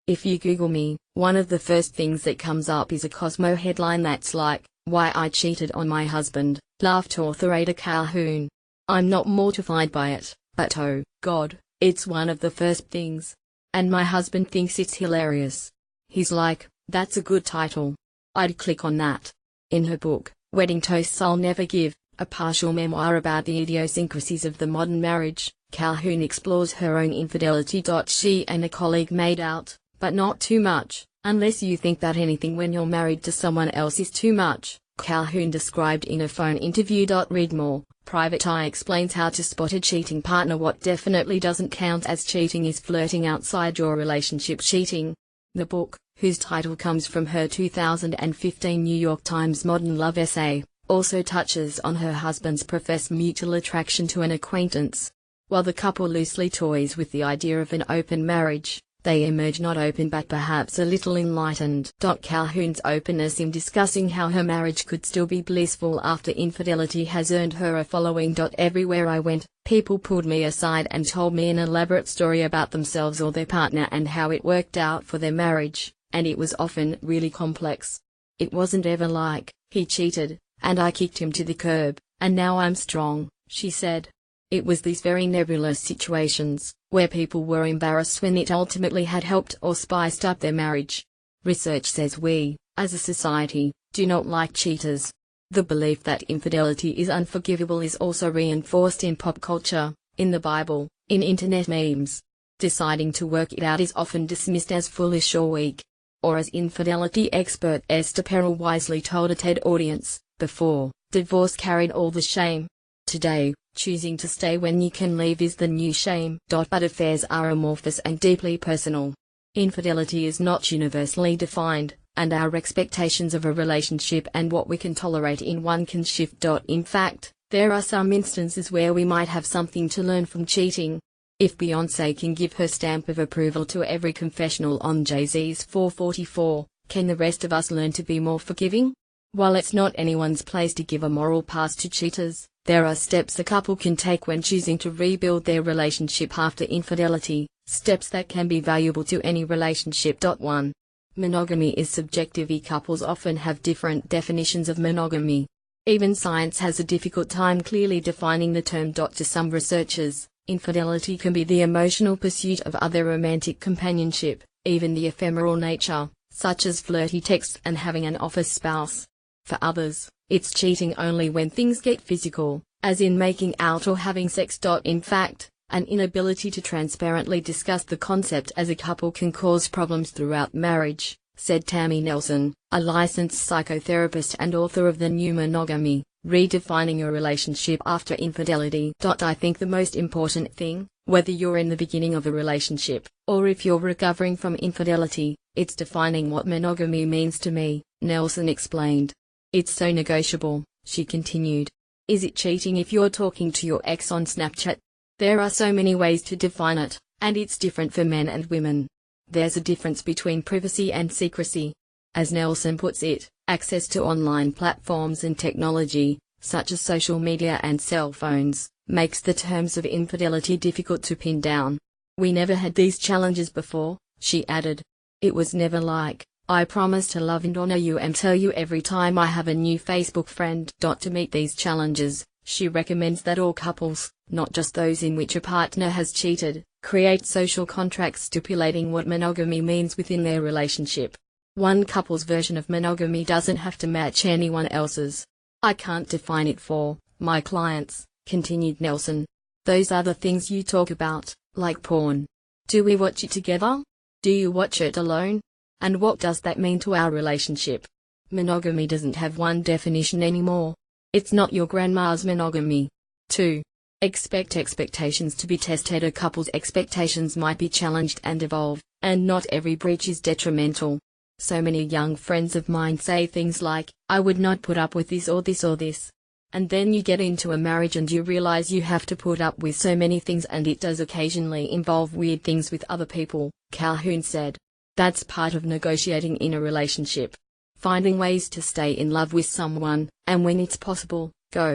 If you Google me, one of the first things that comes up is a Cosmo headline that's like, "Why I Cheated on My Husband," laughed author Ada Calhoun. I'm not mortified by it, but oh, God, it's one of the first things. And my husband thinks it's hilarious. He's like, "That's a good title. I'd click on that." In her book, Wedding Toasts I'll Never Give, a partial memoir about the idiosyncrasies of the modern marriage, Calhoun explores her own infidelity. She and a colleague made out, but not too much, unless you think that anything when you're married to someone else is too much, Calhoun described in a phone interview. Read more. Private Eye explains how to spot a cheating partner. What definitely doesn't count as cheating is flirting outside your relationship. Cheating. The book, whose title comes from her 2015 New York Times Modern Love essay, also touches on her husband's professed mutual attraction to an acquaintance. While the couple loosely toys with the idea of an open marriage, they emerge not open but perhaps a little enlightened. Calhoun's openness in discussing how her marriage could still be blissful after infidelity has earned her a following. Everywhere I went, people pulled me aside and told me an elaborate story about themselves or their partner and how it worked out for their marriage, and it was often really complex. It wasn't ever like, "He cheated, and I kicked him to the curb, and now I'm strong," she said. It was these very nebulous situations, where people were embarrassed when it ultimately had helped or spiced up their marriage. Research says we, as a society, do not like cheaters. The belief that infidelity is unforgivable is also reinforced in pop culture, in the Bible, in internet memes. Deciding to work it out is often dismissed as foolish or weak. Or as infidelity expert Esther Perel wisely told a TED audience, "Before, divorce carried all the shame. Today, choosing to stay when you can leave is the new shame." But affairs are amorphous and deeply personal. Infidelity is not universally defined, and our expectations of a relationship and what we can tolerate in one can shift. In fact, there are some instances where we might have something to learn from cheating. If Beyoncé can give her stamp of approval to every confessional on Jay-Z's 444, can the rest of us learn to be more forgiving? While it's not anyone's place to give a moral pass to cheaters, there are steps a couple can take when choosing to rebuild their relationship after infidelity, steps that can be valuable to any relationship. 1. Monogamy is subjective. Couples often have different definitions of monogamy. Even science has a difficult time clearly defining the term. To some researchers, infidelity can be the emotional pursuit of other romantic companionship, even the ephemeral nature, such as flirty texts and having an office spouse. For others, it's cheating only when things get physical, as in making out or having sex. In fact, an inability to transparently discuss the concept as a couple can cause problems throughout marriage, said Tammy Nelson, a licensed psychotherapist and author of The New Monogamy, Redefining a Relationship After Infidelity. I think the most important thing, whether you're in the beginning of a relationship, or if you're recovering from infidelity, it's defining what monogamy means to me, Nelson explained. It's so negotiable, she continued. Is it cheating if you're talking to your ex on Snapchat? There are so many ways to define it, and it's different for men and women. There's a difference between privacy and secrecy. As Nelson puts it, access to online platforms and technology, such as social media and cell phones, makes the terms of infidelity difficult to pin down. We never had these challenges before, she added. It was never like, "I promise to love and honor you and tell you every time I have a new Facebook friend." To meet these challenges, she recommends that all couples, not just those in which a partner has cheated, create social contracts stipulating what monogamy means within their relationship. One couple's version of monogamy doesn't have to match anyone else's. "I can't define it for my clients," continued Nelson. "Those are the things you talk about, like porn. Do we watch it together? Do you watch it alone? And what does that mean to our relationship?" Monogamy doesn't have one definition anymore. It's not your grandma's monogamy. 2. Expect expectations to be tested. A couple's expectations might be challenged and evolve, and not every breach is detrimental. So many young friends of mine say things like, "I would not put up with this or this or this." And then you get into a marriage and you realize you have to put up with so many things, and it does occasionally involve weird things with other people, Calhoun said. That's part of negotiating in a relationship. Finding ways to stay in love with someone, and when it's possible, go